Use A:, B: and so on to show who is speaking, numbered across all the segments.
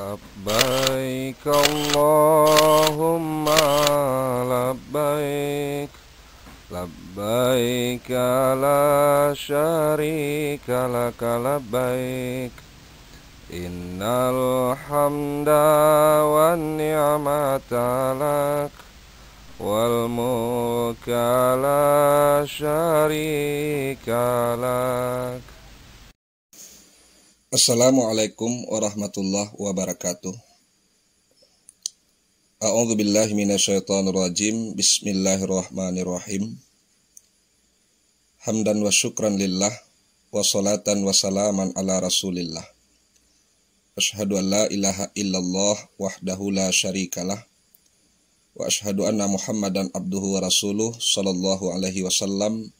A: Labbaik Allahumma labbaik Labbaik la syarika laka labbaik Innal hamda wan ni'mata lak wal mulka la syarika lak.
B: Assalamualaikum warahmatullahi wabarakatuh. A'udzu billahi minasyaitonir rajim. Bismillahirrahmanirrahim. Hamdan wa syukran lillah wa salatan wa salaman ala Rasulillah. Asyhadu an la ilaha illallah wahdahu la syarikalah wa asyhadu anna Muhammadan abduhu wa rasuluh sallallahu alaihi wasallam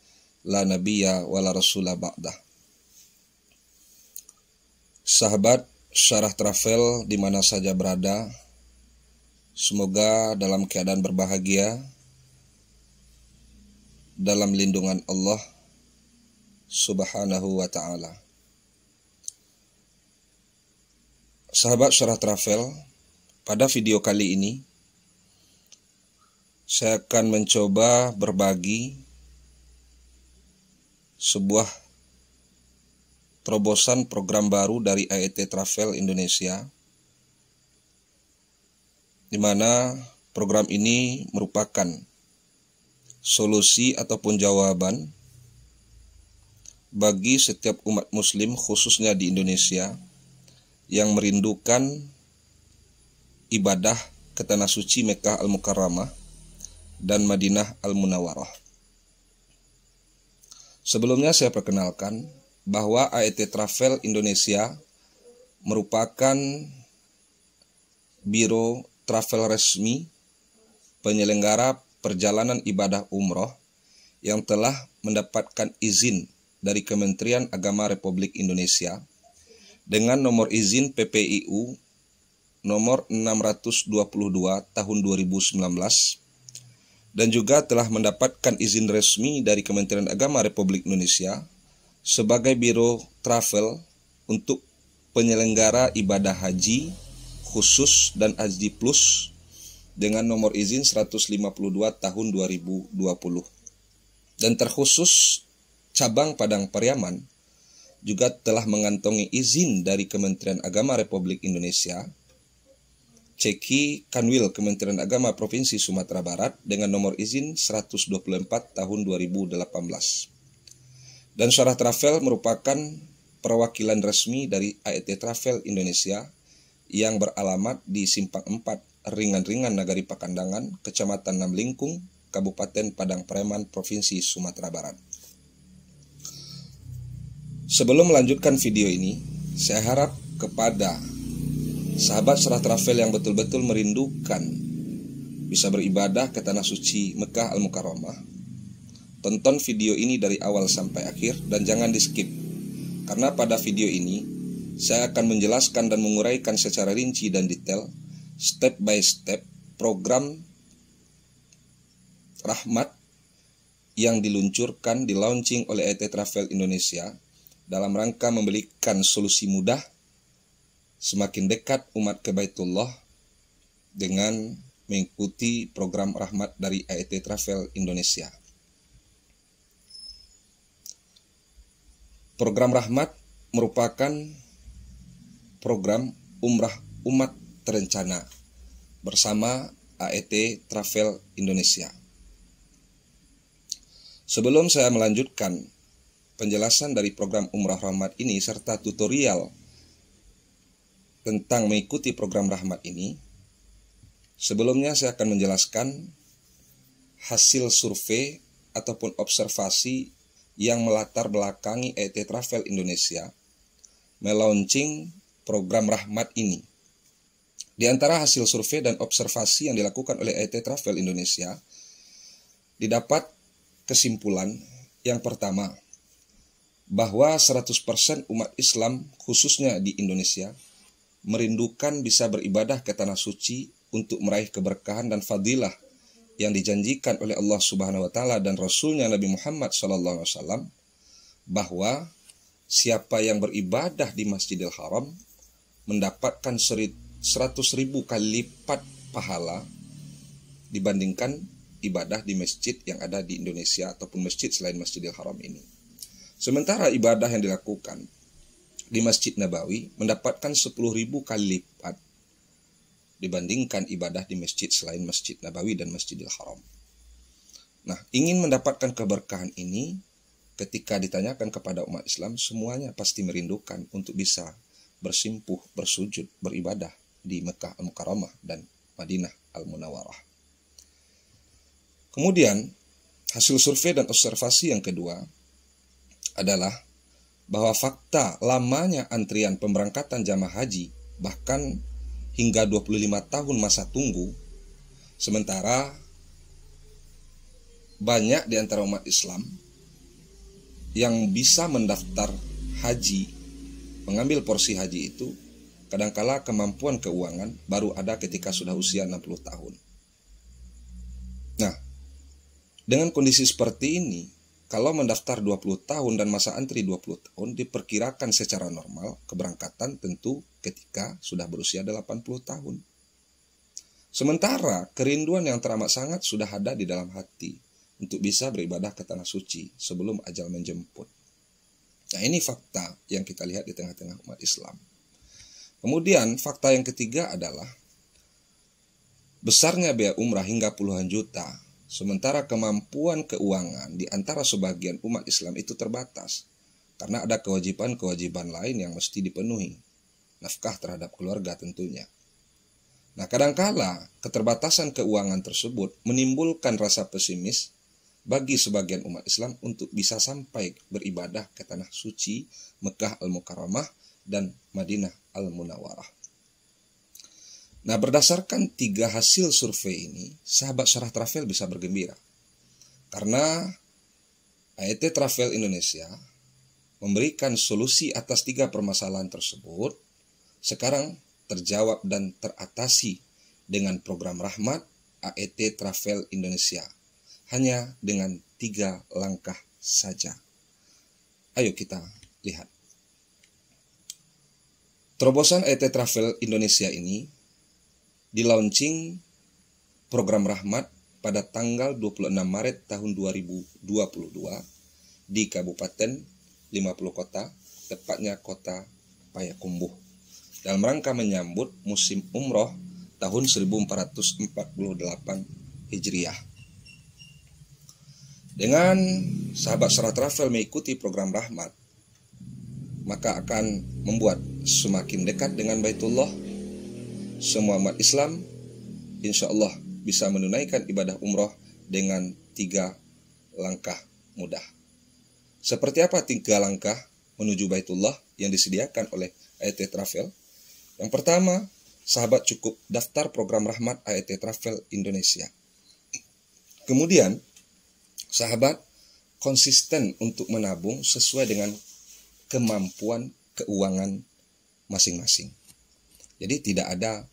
B: la nabiyya wa la rasulah ba'dah. Sahabat Syarah Travel di mana saja berada, semoga dalam keadaan berbahagia dalam lindungan Allah Subhanahu wa ta'ala. Sahabat Syarah Travel, pada video kali ini saya akan mencoba berbagi sebuah terobosan program baru dari AET Travel Indonesia, di mana program ini merupakan solusi ataupun jawaban bagi setiap umat muslim khususnya di Indonesia yang merindukan ibadah ke tanah suci Mekah Al-Mukarramah dan Madinah Al-Munawwarah. Sebelumnya saya perkenalkan bahwa AET Travel Indonesia merupakan biro travel resmi penyelenggara perjalanan ibadah umroh yang telah mendapatkan izin dari Kementerian Agama Republik Indonesia dengan nomor izin PPIU nomor 622 tahun 2019 dan juga telah mendapatkan izin resmi dari Kementerian Agama Republik Indonesia sebagai biro travel untuk penyelenggara ibadah haji khusus dan haji plus dengan nomor izin 152 tahun 2020. Dan terkhusus cabang Padang Pariaman juga telah mengantongi izin dari Kementerian Agama Republik Indonesia Ceki Kanwil Kementerian Agama Provinsi Sumatera Barat dengan nomor izin 124 tahun 2018. Dan Syarah Travel merupakan perwakilan resmi dari AET Travel Indonesia yang beralamat di Simpang 4 Ringan-Ringan Nagari Pakandangan, Kecamatan Namlingkung, Kabupaten Padang Pariaman, Provinsi Sumatera Barat. Sebelum melanjutkan video ini, saya harap kepada sahabat Syarah Travel yang betul-betul merindukan bisa beribadah ke tanah suci Mekah Al-Mukarramah, tonton video ini dari awal sampai akhir dan jangan di skip, karena pada video ini saya akan menjelaskan dan menguraikan secara rinci dan detail step by step program Rahmat yang diluncurkan, di launching oleh AET Travel Indonesia dalam rangka memberikan solusi mudah semakin dekat umat ke Baitullah dengan mengikuti program Rahmat dari AET Travel Indonesia. Program Rahmat merupakan program umrah umat terencana bersama AET Travel Indonesia. Sebelum saya melanjutkan penjelasan dari program umrah Rahmat ini serta tutorial tentang mengikuti program Rahmat ini, sebelumnya saya akan menjelaskan hasil survei ataupun observasi yang melatar belakangi AET Travel Indonesia melaunching program Rahmat ini. Di antara hasil survei dan observasi yang dilakukan oleh AET Travel Indonesia, didapat kesimpulan yang pertama, bahwa 100% umat Islam khususnya di Indonesia merindukan bisa beribadah ke tanah suci untuk meraih keberkahan dan fadilah yang dijanjikan oleh Allah Subhanahu wa taala dan Rasulnya Nabi Muhammad sallallahu alaihi wasallam, bahwa siapa yang beribadah di Masjidil Haram mendapatkan 100.000 kali lipat pahala dibandingkan ibadah di masjid yang ada di Indonesia ataupun masjid selain Masjidil Haram ini. Sementara ibadah yang dilakukan di Masjid Nabawi mendapatkan 10.000 kali lipat dibandingkan ibadah di masjid selain Masjid Nabawi dan Masjidil Haram. Nah, ingin mendapatkan keberkahan ini, ketika ditanyakan kepada umat Islam, semuanya pasti merindukan untuk bisa bersimpuh, bersujud, beribadah di Mekah Al-Mukarramah dan Madinah Al-Munawwarah. Kemudian, hasil survei dan observasi yang kedua adalah bahwa fakta lamanya antrian pemberangkatan jamaah haji bahkan hingga 25 tahun masa tunggu, sementara banyak di antara umat Islam yang bisa mendaftar haji, mengambil porsi haji itu, kadangkala kemampuan keuangan baru ada ketika sudah usia 60 tahun. Nah, dengan kondisi seperti ini, kalau mendaftar 20 tahun dan masa antri 20 tahun, diperkirakan secara normal keberangkatan tentu ketika sudah berusia 80 tahun. Sementara kerinduan yang teramat sangat sudah ada di dalam hati untuk bisa beribadah ke tanah suci sebelum ajal menjemput. Nah, ini fakta yang kita lihat di tengah-tengah umat Islam. Kemudian fakta yang ketiga adalah besarnya biaya umrah hingga puluhan juta, sementara kemampuan keuangan di antara sebagian umat Islam itu terbatas, karena ada kewajiban-kewajiban lain yang mesti dipenuhi, nafkah terhadap keluarga tentunya. Nah, kadangkala keterbatasan keuangan tersebut menimbulkan rasa pesimis bagi sebagian umat Islam untuk bisa sampai beribadah ke tanah suci Mekah Al-Mukarramah dan Madinah Al-Munawwarah. Nah, berdasarkan 3 hasil survei ini, sahabat Syarah Travel bisa bergembira. Karena AET Travel Indonesia memberikan solusi atas 3 permasalahan tersebut, sekarang terjawab dan teratasi dengan program Rahmat AET Travel Indonesia. Hanya dengan 3 langkah saja. Ayo kita lihat. Terobosan AET Travel Indonesia ini di-launching program Rahmat pada tanggal 26 Maret tahun 2022 di Kabupaten 50 Kota, tepatnya Kota Payakumbuh, dalam rangka menyambut musim umroh tahun 1448 Hijriah. Dengan sahabat Syarah Travel mengikuti program Rahmat, maka akan membuat semakin dekat dengan Baitullah. Semua umat Islam insya Allah bisa menunaikan ibadah umroh dengan 3 langkah mudah. Seperti apa 3 langkah menuju Baitullah yang disediakan oleh AET Travel? Yang pertama, sahabat cukup daftar program Rahmat AET Travel Indonesia. Kemudian, sahabat konsisten untuk menabung sesuai dengan kemampuan keuangan masing-masing. Jadi tidak ada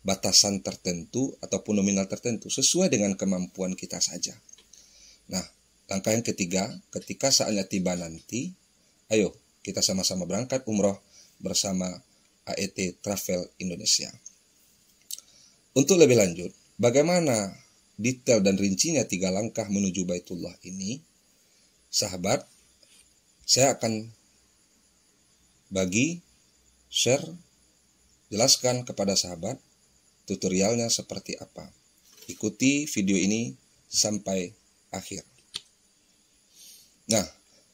B: batasan tertentu ataupun nominal tertentu, sesuai dengan kemampuan kita saja. Nah, langkah yang ketiga, ketika saatnya tiba nanti, ayo kita sama-sama berangkat umroh bersama AET Travel Indonesia. Untuk lebih lanjut, bagaimana detail dan rincinya 3 langkah menuju Baitullah ini, sahabat, saya akan bagi, share, jelaskan kepada sahabat tutorialnya seperti apa. Ikuti video ini sampai akhir. Nah,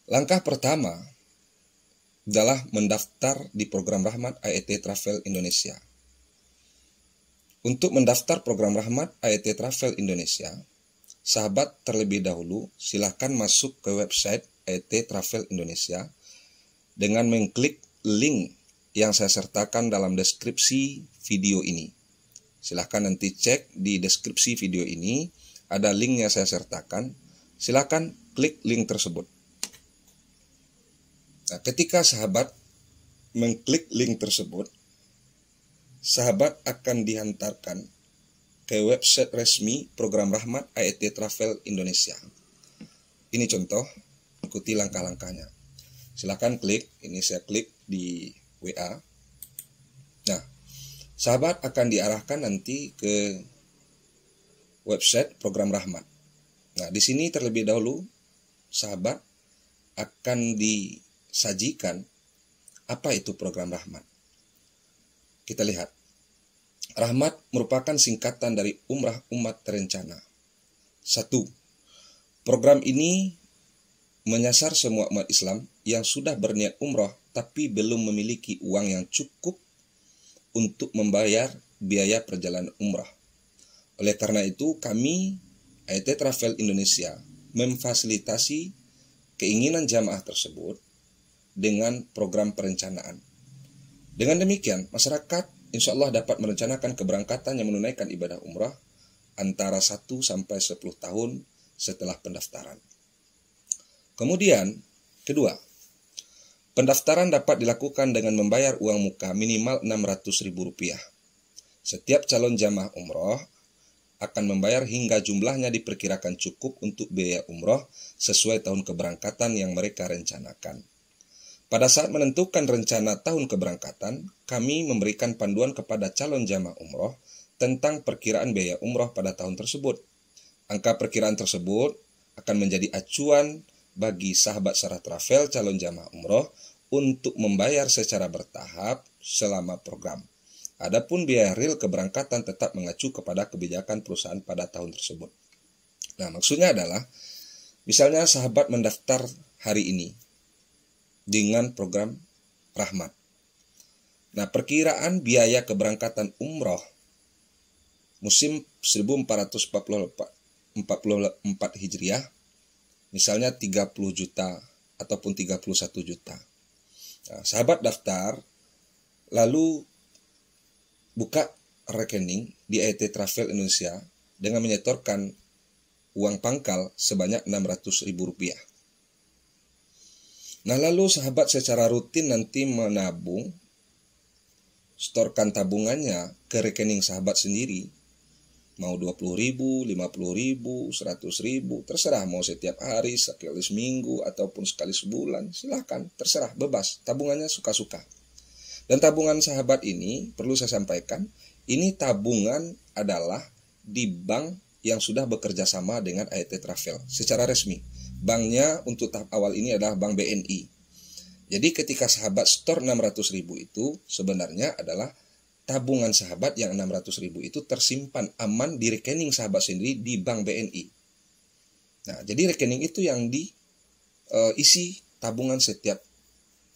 B: langkah pertama adalah mendaftar di program Rahmat AET Travel Indonesia. Untuk mendaftar program Rahmat AET Travel Indonesia, sahabat terlebih dahulu silahkan masuk ke website AET Travel Indonesia dengan mengklik link yang saya sertakan dalam deskripsi video ini. Silahkan nanti cek di deskripsi video ini, ada link yang saya sertakan. Silahkan klik link tersebut. Nah, ketika sahabat mengklik link tersebut, sahabat akan dihantarkan ke website resmi program Rahmat AET Travel Indonesia. Ini contoh, ikuti langkah-langkahnya. Silahkan klik, ini saya klik di WA. Nah, sahabat akan diarahkan nanti ke website program Rahmat. Nah, di sini terlebih dahulu sahabat akan disajikan apa itu program Rahmat. Kita lihat. Rahmat merupakan singkatan dari Umrah Umat Terencana. 1. Program ini menyasar semua umat Islam yang sudah berniat umrah tapi belum memiliki uang yang cukup untuk membayar biaya perjalanan umrah. Oleh karena itu, kami, AET Travel Indonesia, memfasilitasi keinginan jamaah tersebut dengan program perencanaan. Dengan demikian, masyarakat insya Allah dapat merencanakan keberangkatan yang menunaikan ibadah umrah antara 1 sampai 10 tahun setelah pendaftaran. Kemudian, kedua, pendaftaran dapat dilakukan dengan membayar uang muka minimal Rp600.000. Setiap calon jamaah umroh akan membayar hingga jumlahnya diperkirakan cukup untuk biaya umroh sesuai tahun keberangkatan yang mereka rencanakan. Pada saat menentukan rencana tahun keberangkatan, kami memberikan panduan kepada calon jamaah umroh tentang perkiraan biaya umroh pada tahun tersebut. Angka perkiraan tersebut akan menjadi acuan bagi sahabat Sarah Travel calon jamaah umroh untuk membayar secara bertahap selama program. Adapun biaya real keberangkatan tetap mengacu kepada kebijakan perusahaan pada tahun tersebut. Nah, maksudnya adalah, misalnya sahabat mendaftar hari ini dengan program Rahmat. Nah, perkiraan biaya keberangkatan umroh musim 1444 Hijriah, misalnya 30 juta ataupun 31 juta. Nah, sahabat daftar, lalu buka rekening di AET Travel Indonesia dengan menyetorkan uang pangkal sebanyak Rp600.000. Nah, lalu sahabat secara rutin nanti menabung, setorkan tabungannya ke rekening sahabat sendiri. Mau 20.000, 50.000, 100.000, terserah mau setiap hari, sekali seminggu, ataupun sekali sebulan, silahkan, terserah, bebas, tabungannya suka-suka. Dan tabungan sahabat ini, perlu saya sampaikan, ini tabungan adalah di bank yang sudah bekerja sama dengan AET Travel secara resmi. Banknya untuk tahap awal ini adalah Bank BNI. Jadi ketika sahabat store 600.000 itu sebenarnya adalah tabungan sahabat yang 600.000 itu tersimpan aman di rekening sahabat sendiri di Bank BNI. Nah, jadi rekening itu yang diisi tabungan setiap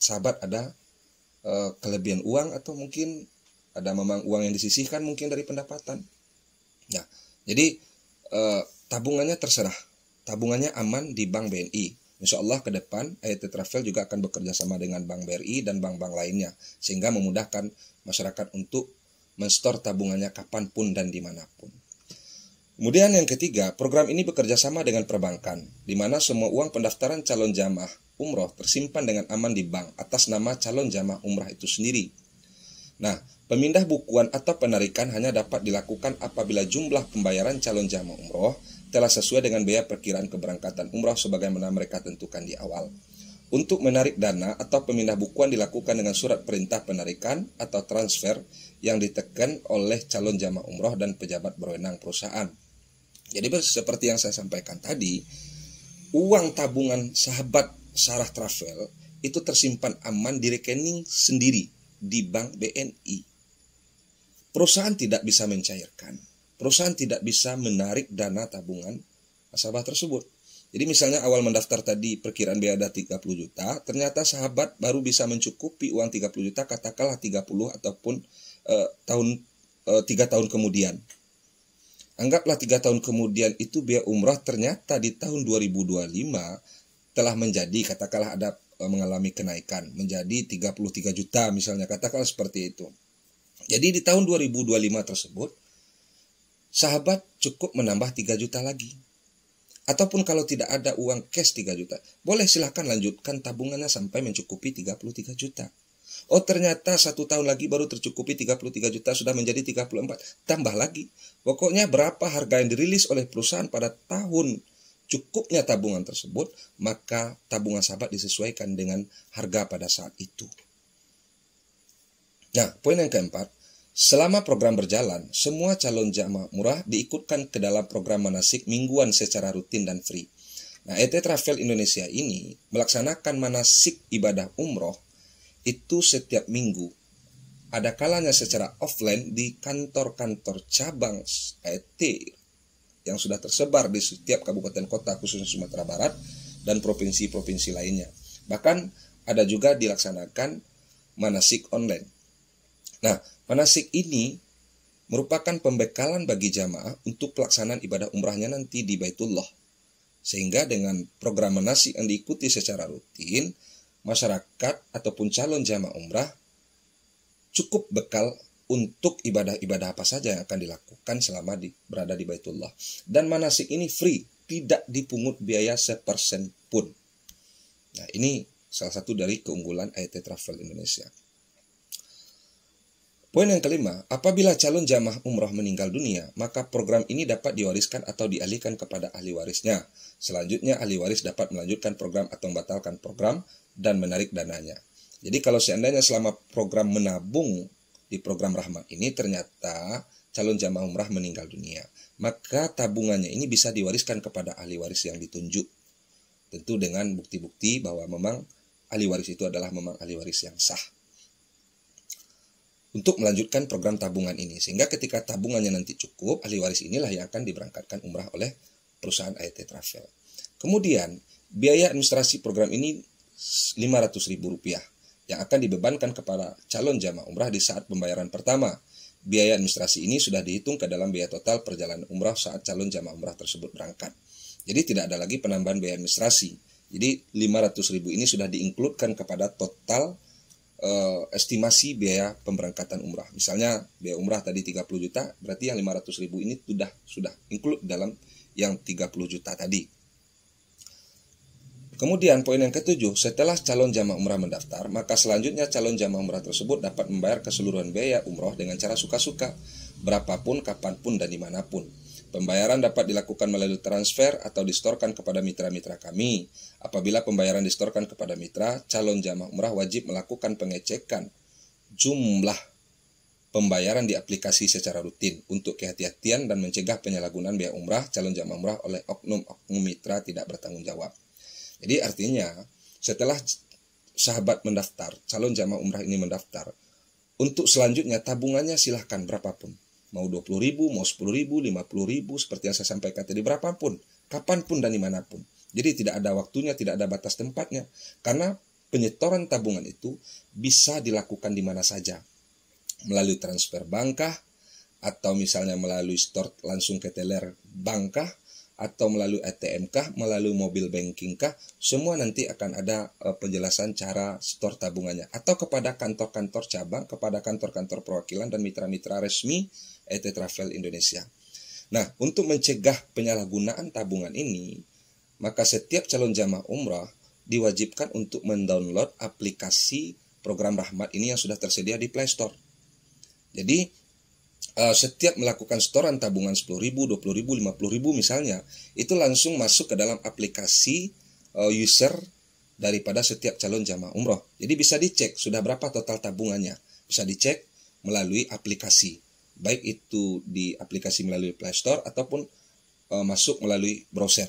B: sahabat ada kelebihan uang atau mungkin ada memang uang yang disisihkan mungkin dari pendapatan. Nah, jadi tabungannya terserah. Tabungannya aman di Bank BNI. Insya Allah ke depan AET Travel juga akan bekerja sama dengan Bank BRI dan bank-bank lainnya, sehingga memudahkan masyarakat untuk men-store tabungannya kapanpun dan dimanapun. Kemudian yang ketiga, program ini bekerja sama dengan perbankan, di mana semua uang pendaftaran calon jamaah umroh tersimpan dengan aman di bank atas nama calon jamaah umrah itu sendiri. Nah, pemindah bukuan atau penarikan hanya dapat dilakukan apabila jumlah pembayaran calon jamaah umroh telah sesuai dengan biaya perkiraan keberangkatan umrah sebagaimana mereka tentukan di awal. Untuk menarik dana atau pemindah bukuan dilakukan dengan surat perintah penarikan atau transfer yang ditekan oleh calon jamaah umroh dan pejabat berwenang perusahaan. Jadi seperti yang saya sampaikan tadi, uang tabungan sahabat Sarah Travel itu tersimpan aman di rekening sendiri di Bank BNI. Perusahaan tidak bisa mencairkan. Perusahaan tidak bisa menarik dana tabungan nasabah tersebut. Jadi misalnya awal mendaftar tadi perkiraan biaya ada 30 juta, ternyata sahabat baru bisa mencukupi uang 30 juta, katakanlah 30 ataupun 3 tahun kemudian. Anggaplah 3 tahun kemudian itu biaya umrah ternyata di tahun 2025 telah menjadi, katakanlah ada mengalami kenaikan menjadi 33 juta misalnya, katakanlah seperti itu. Jadi di tahun 2025 tersebut sahabat cukup menambah 3 juta lagi. Ataupun kalau tidak ada uang cash 3 juta, boleh silahkan lanjutkan tabungannya sampai mencukupi 33 juta. Oh ternyata 1 tahun lagi baru tercukupi 33 juta, sudah menjadi 34, tambah lagi. Pokoknya berapa harga yang dirilis oleh perusahaan pada tahun cukupnya tabungan tersebut, maka tabungan sahabat disesuaikan dengan harga pada saat itu. Nah, poin yang keempat, Selama program berjalan, semua calon jamaah umrah diikutkan ke dalam program manasik mingguan secara rutin dan free. Nah, ET Travel Indonesia ini melaksanakan manasik ibadah umroh itu setiap minggu. Ada kalanya secara offline di kantor-kantor cabang ET yang sudah tersebar di setiap kabupaten kota khususnya Sumatera Barat dan provinsi-provinsi lainnya. Bahkan ada juga dilaksanakan manasik online. Nah, manasik ini merupakan pembekalan bagi jamaah untuk pelaksanaan ibadah umrahnya nanti di Baitullah. Sehingga dengan program manasik yang diikuti secara rutin, masyarakat ataupun calon jamaah umrah cukup bekal untuk ibadah-ibadah apa saja yang akan dilakukan selama berada di Baitullah. Dan manasik ini free, tidak dipungut biaya sepersen pun. Nah, ini salah satu dari keunggulan ET Travel Indonesia. Poin yang kelima, apabila calon jamaah umroh meninggal dunia, maka program ini dapat diwariskan atau dialihkan kepada ahli warisnya. Selanjutnya, ahli waris dapat melanjutkan program atau membatalkan program dan menarik dananya. Jadi kalau seandainya selama program menabung di program Rahmat ini ternyata calon jamaah umrah meninggal dunia, maka tabungannya ini bisa diwariskan kepada ahli waris yang ditunjuk. Tentu dengan bukti-bukti bahwa memang ahli waris itu adalah memang ahli waris yang sah. Untuk melanjutkan program tabungan ini, sehingga ketika tabungannya nanti cukup, ahli waris inilah yang akan diberangkatkan umrah oleh perusahaan ET Travel. Kemudian, biaya administrasi program ini Rp500.000 yang akan dibebankan kepada calon jamaah umrah di saat pembayaran pertama. Biaya administrasi ini sudah dihitung ke dalam biaya total perjalanan umrah saat calon jamaah umrah tersebut berangkat. Jadi tidak ada lagi penambahan biaya administrasi. Jadi Rp500.000 ini sudah diinkludkan kepada total estimasi biaya pemberangkatan umrah. Misalnya biaya umrah tadi 30 juta, berarti yang 500.000 ini sudah include dalam yang 30 juta tadi. Kemudian poin yang ketujuh, setelah calon jamaah umrah mendaftar, maka selanjutnya calon jamaah umrah tersebut dapat membayar keseluruhan biaya umrah dengan cara suka-suka, berapapun, kapanpun, dan dimanapun. Pembayaran dapat dilakukan melalui transfer atau distorkan kepada mitra-mitra kami. Apabila pembayaran distorkan kepada mitra, calon jamaah umrah wajib melakukan pengecekan jumlah pembayaran di aplikasi secara rutin untuk kehati-hatian dan mencegah penyalahgunaan biaya umrah calon jamaah umrah oleh oknum-oknum mitra tidak bertanggung jawab. Jadi artinya setelah sahabat mendaftar, calon jamaah umrah ini mendaftar, untuk selanjutnya tabungannya silahkan berapapun. Mau 20.000, mau 10.000, 50.000, seperti yang saya sampaikan tadi, berapapun, kapanpun dan dimanapun. Jadi tidak ada waktunya, tidak ada batas tempatnya. Karena penyetoran tabungan itu bisa dilakukan di mana saja. Melalui transfer bank kah, atau misalnya melalui store langsung ke teller bank kah, atau melalui ATM kah, melalui mobil banking kah, semua nanti akan ada penjelasan cara store tabungannya. Atau kepada kantor-kantor cabang, kepada kantor-kantor perwakilan dan mitra-mitra resmi ET Travel Indonesia. Nah, untuk mencegah penyalahgunaan tabungan ini, maka setiap calon jamaah umrah diwajibkan untuk mendownload aplikasi program Rahmat ini yang sudah tersedia di Play Store. Jadi, setiap melakukan setoran tabungan 10.000, 20.000, 50.000 misalnya, itu langsung masuk ke dalam aplikasi user daripada setiap calon jamaah umroh. Jadi bisa dicek sudah berapa total tabungannya. Bisa dicek melalui aplikasi. Baik itu di aplikasi melalui Play Store ataupun masuk melalui browser.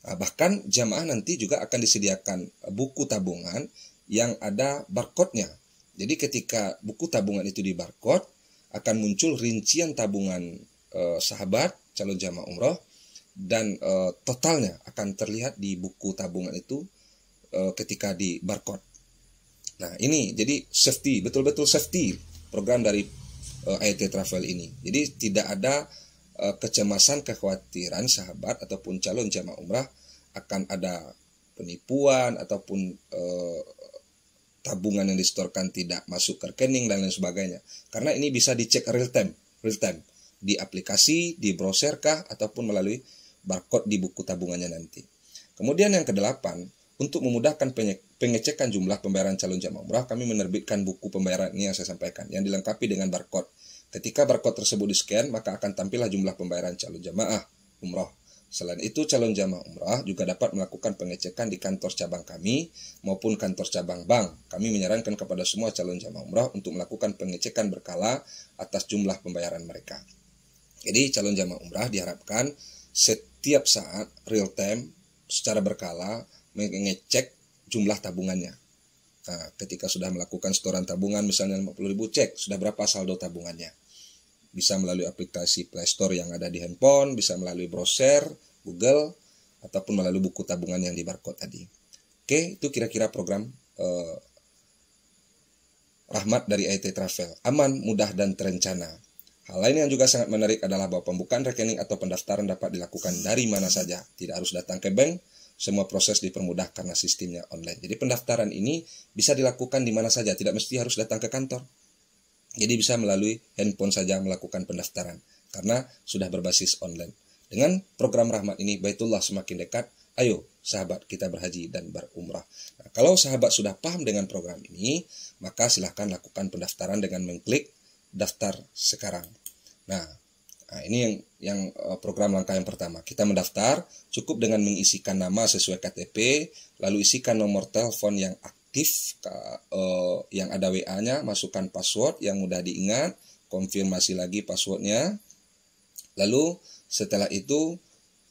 B: Bahkan jamaah nanti juga akan disediakan buku tabungan yang ada barcode-nya. Jadi ketika buku tabungan itu di barcode, akan muncul rincian tabungan sahabat calon jamaah umroh dan totalnya akan terlihat di buku tabungan itu ketika di barcode. Nah ini jadi safety, betul-betul safety program dari ET Travel ini. Jadi tidak ada kecemasan, kekhawatiran sahabat ataupun calon jamaah umrah akan ada penipuan ataupun tabungan yang disetorkan tidak masuk ke rekening dan lain sebagainya. Karena ini bisa dicek real time di aplikasi, di browser kah, ataupun melalui barcode di buku tabungannya nanti. Kemudian yang kedelapan, untuk memudahkan pengecekan jumlah pembayaran calon jamaah umrah, kami menerbitkan buku pembayaran ini yang saya sampaikan, yang dilengkapi dengan barcode. Ketika barcode tersebut di-scan, maka akan tampillah jumlah pembayaran calon jamaah umrah. Selain itu, calon jamaah umrah juga dapat melakukan pengecekan di kantor cabang kami maupun kantor cabang bank. Kami menyarankan kepada semua calon jamaah umrah untuk melakukan pengecekan berkala atas jumlah pembayaran mereka. Jadi calon jamaah umrah diharapkan setiap saat real time secara berkala mengecek jumlah tabungannya. Nah, ketika sudah melakukan setoran tabungan misalnya 50.000, cek sudah berapa saldo tabungannya. Bisa melalui aplikasi Play Store yang ada di handphone, bisa melalui browser Google, ataupun melalui buku tabungan yang di barcode tadi. Oke, itu kira-kira program Rahmat dari AIT Travel. Aman, mudah, dan terencana. Hal lain yang juga sangat menarik adalah bahwa pembukaan rekening atau pendaftaran dapat dilakukan dari mana saja. Tidak harus datang ke bank, semua proses dipermudah karena sistemnya online. Jadi pendaftaran ini bisa dilakukan di mana saja, tidak mesti harus datang ke kantor. Jadi bisa melalui handphone saja melakukan pendaftaran karena sudah berbasis online. Dengan program Rahmat ini, Baitullah semakin dekat. Ayo sahabat, kita berhaji dan berumrah. Nah, kalau sahabat sudah paham dengan program ini, maka silahkan lakukan pendaftaran dengan mengklik daftar sekarang. Nah ini yang program langkah yang pertama. Kita mendaftar cukup dengan mengisikan nama sesuai KTP, lalu isikan nomor telepon yang aktif, yang ada WA-nya, masukkan password yang mudah diingat, konfirmasi lagi passwordnya, lalu setelah itu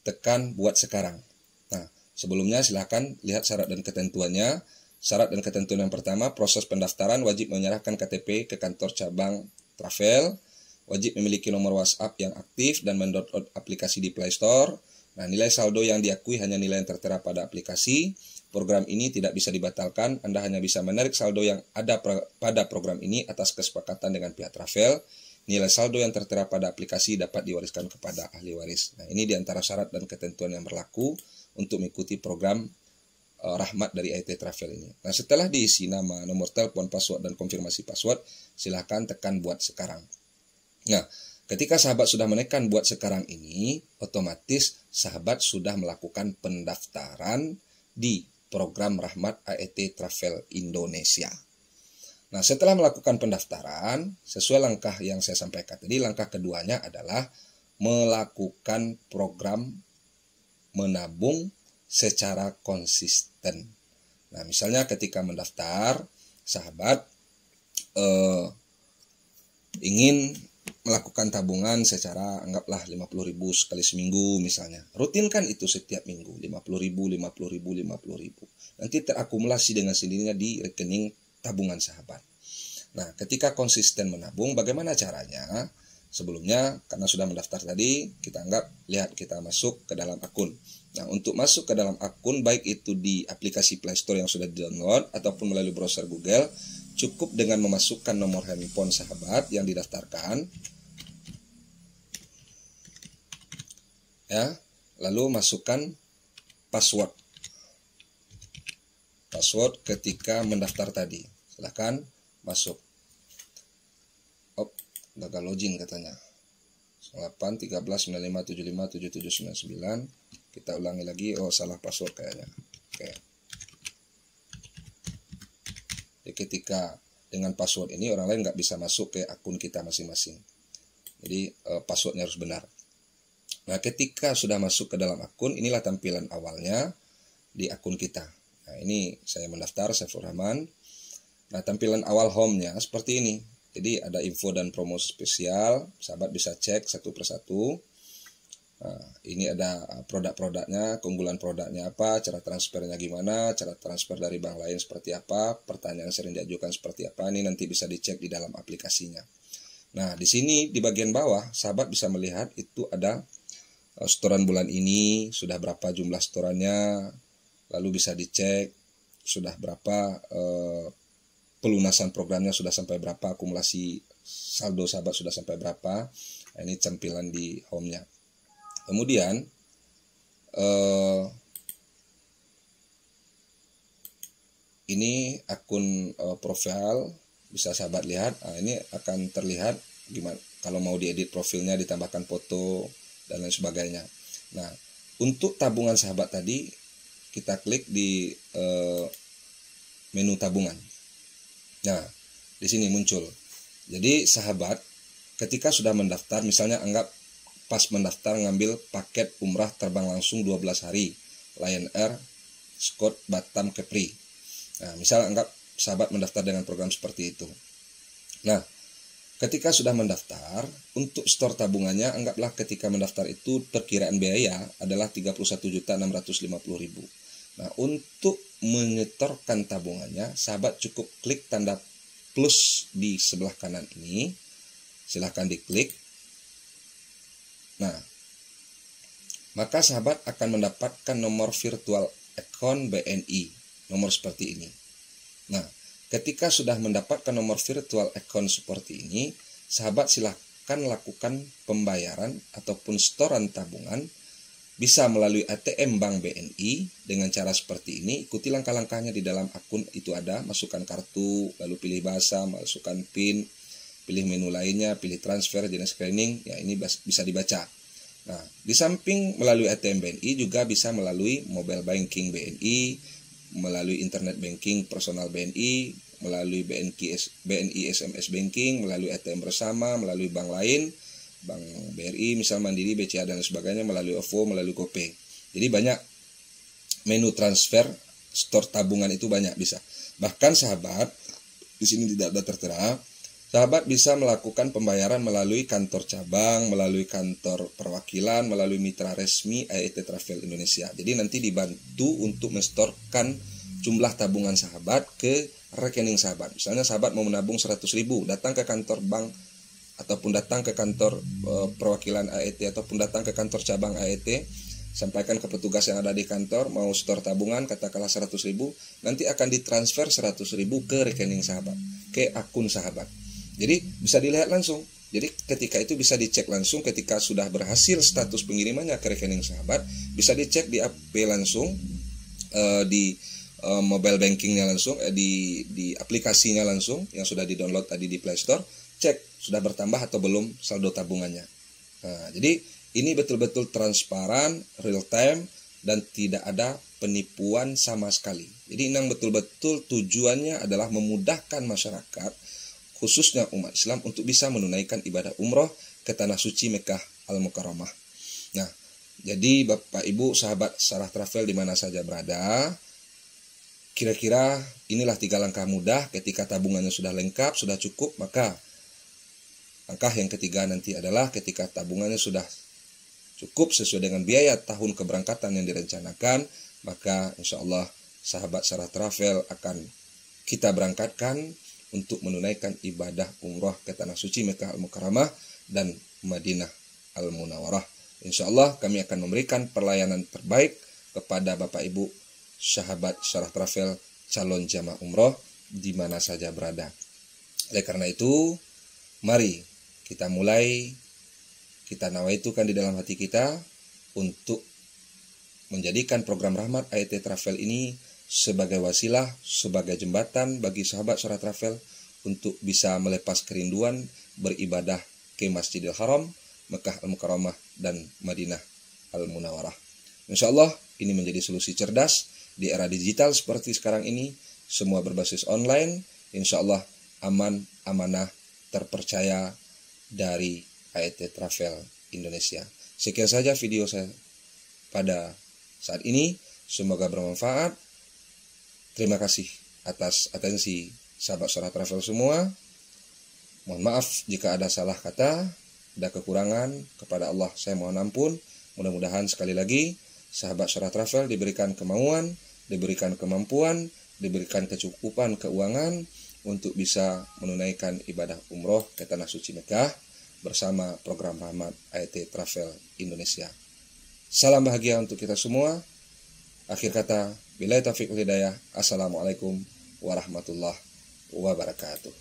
B: tekan buat sekarang. Nah, sebelumnya silahkan lihat syarat dan ketentuannya. Syarat dan ketentuan yang pertama, proses pendaftaran wajib menyerahkan KTP ke kantor cabang travel, wajib memiliki nomor WhatsApp yang aktif dan mendownload aplikasi di Play Store. Nah, nilai saldo yang diakui hanya nilai yang tertera pada aplikasi. Program ini tidak bisa dibatalkan, Anda hanya bisa menarik saldo yang ada pada program ini atas kesepakatan dengan pihak travel. Nilai saldo yang tertera pada aplikasi dapat diwariskan kepada ahli waris. Nah, ini diantara syarat dan ketentuan yang berlaku untuk mengikuti program Rahmat dari AIT Travel ini. Nah, setelah diisi nama, nomor telepon, password, dan konfirmasi password, silahkan tekan buat sekarang. Nah, ketika sahabat sudah menekan buat sekarang ini, otomatis sahabat sudah melakukan pendaftaran di program Rahmat AIT Travel Indonesia. Nah, setelah melakukan pendaftaran, sesuai langkah yang saya sampaikan tadi, langkah keduanya adalah melakukan program menabung secara konsisten. Nah, misalnya ketika mendaftar, sahabat ingin melakukan tabungan secara anggaplah 50.000 sekali seminggu misalnya. Rutinkan itu setiap minggu, 50.000, 50.000, 50.000. Nanti terakumulasi dengan sendirinya di rekening tabungan sahabat. Nah, ketika konsisten menabung, bagaimana caranya? Sebelumnya, karena sudah mendaftar tadi, kita lihat kita masuk ke dalam akun. Nah, untuk masuk ke dalam akun, baik itu di aplikasi Play Store yang sudah di-download, ataupun melalui browser Google, cukup dengan memasukkan nomor handphone sahabat yang didaftarkan. Ya, lalu masukkan password. Password ketika mendaftar tadi. Silakan masuk. Gagal login katanya. 8 13 95 75 77 99. Kita ulangi lagi. Oh, salah password kayaknya. Oke. Jadi ketika dengan password ini orang lain nggak bisa masuk ke akun kita masing-masing. Jadi passwordnya harus benar. Nah, ketika sudah masuk ke dalam akun, inilah tampilan awalnya di akun kita. Nah, ini saya mendaftar, Saiful Rahman. Nah, tampilan awal home-nya seperti ini. Jadi ada info dan promo spesial, sahabat bisa cek satu persatu. Nah, ini ada produk-produknya, keunggulan produknya apa, cara transfernya gimana, cara transfer dari bank lain seperti apa, pertanyaan sering diajukan seperti apa, ini nanti bisa dicek di dalam aplikasinya. Nah, di sini di bagian bawah, sahabat bisa melihat itu ada setoran bulan ini, sudah berapa jumlah setorannya, lalu bisa dicek sudah berapa pelunasan programnya sudah sampai berapa, akumulasi saldo sahabat sudah sampai berapa. Nah, ini tampilan di home-nya. Kemudian ini akun profil bisa sahabat lihat. Nah, ini akan terlihat gimana kalau mau diedit profilnya, ditambahkan foto dan lain sebagainya. Nah, untuk tabungan sahabat tadi kita klik di menu tabungan. Nah, di sini muncul. Jadi sahabat ketika sudah mendaftar, misalnya anggap pas mendaftar ngambil paket umrah terbang langsung 12 hari Lion Air, Scott, Batam, Kepri. Nah, misal anggap sahabat mendaftar dengan program seperti itu. Nah, ketika sudah mendaftar, untuk store tabungannya, anggaplah ketika mendaftar itu perkiraan biaya adalah 31.650.000. Nah, untuk menyetorkan tabungannya, sahabat cukup klik tanda plus di sebelah kanan ini. Silahkan diklik. Nah, maka sahabat akan mendapatkan nomor virtual account BNI, nomor seperti ini. Nah, ketika sudah mendapatkan nomor virtual account seperti ini, sahabat silahkan lakukan pembayaran ataupun setoran tabungan, bisa melalui ATM Bank BNI dengan cara seperti ini. Ikuti langkah-langkahnya di dalam akun itu ada, masukkan kartu, lalu pilih bahasa, masukkan PIN, pilih menu lainnya, pilih transfer, jenis rekening, ya ini bisa dibaca. Nah, di samping melalui ATM BNI juga bisa melalui mobile banking BNI, melalui internet banking personal BNI, melalui BNI SMS banking, melalui ATM bersama, melalui bank lain, Bank BRI, misal Mandiri, BCA dan sebagainya, melalui OVO, melalui GoPay. Jadi banyak menu transfer, store tabungan itu banyak bisa. Bahkan sahabat, di sini tidak ada tertera, sahabat bisa melakukan pembayaran melalui kantor cabang, melalui kantor perwakilan, melalui mitra resmi AET Travel Indonesia. Jadi nanti dibantu untuk mensetorkan jumlah tabungan sahabat ke rekening sahabat. Misalnya sahabat mau menabung 100.000, datang ke kantor bank ataupun datang ke kantor perwakilan AET ataupun datang ke kantor cabang AET, sampaikan ke petugas yang ada di kantor mau store tabungan katakanlah 100.000, nanti akan ditransfer 100.000 ke rekening sahabat, ke akun sahabat. Jadi bisa dilihat langsung. Jadi ketika itu bisa dicek langsung ketika sudah berhasil status pengirimannya ke rekening sahabat, bisa dicek di AP langsung, di mobile bankingnya langsung, di aplikasinya langsung yang sudah di-download tadi di Play Store, cek sudah bertambah atau belum saldo tabungannya. Nah, jadi ini betul-betul transparan, real time, dan tidak ada penipuan sama sekali. Jadi yang betul-betul tujuannya adalah memudahkan masyarakat, khususnya umat Islam, untuk bisa menunaikan ibadah umroh ke Tanah Suci Mekah Al-Mukarramah. Nah, jadi Bapak Ibu sahabat Sarah Travel di mana saja berada, kira-kira inilah 3 langkah mudah. Ketika tabungannya sudah lengkap, sudah cukup, maka langkah yang ketiga nanti adalah ketika tabungannya sudah cukup sesuai dengan biaya tahun keberangkatan yang direncanakan, maka insya Allah sahabat Sarah Travel akan kita berangkatkan untuk menunaikan ibadah umroh ke Tanah Suci Mekah Al-Mukarramah dan Madinah Al-Munawwarah. Insya Allah kami akan memberikan pelayanan terbaik kepada Bapak Ibu sahabat Sarah Travel calon jamaah umroh di mana saja berada. Oleh karena itu, mari kita mulai, kita nawaitukan di dalam hati kita untuk menjadikan program Rahmat AET Travel ini sebagai wasilah, sebagai jembatan bagi sahabat Sarah Travel untuk bisa melepas kerinduan beribadah ke Masjidil Haram, Mekah Al-Mukarramah, dan Madinah Al-Munawwarah. Insya Allah ini menjadi solusi cerdas di era digital seperti sekarang ini, semua berbasis online, insya Allah aman, amanah, terpercaya dari AET Travel Indonesia. Sekian saja video saya pada saat ini, semoga bermanfaat. Terima kasih atas atensi sahabat Sarah Travel semua. Mohon maaf jika ada salah kata, ada kekurangan, kepada Allah saya mohon ampun. Mudah-mudahan sekali lagi sahabat Sarah Travel diberikan kemauan, diberikan kemampuan, diberikan kecukupan keuangan untuk bisa menunaikan ibadah umroh ke Tanah Suci Mekah bersama program Rahmat AET Travel Indonesia. Salam bahagia untuk kita semua. Akhir kata, billahi taufiq wal hidayah. Assalamualaikum warahmatullahi wabarakatuh.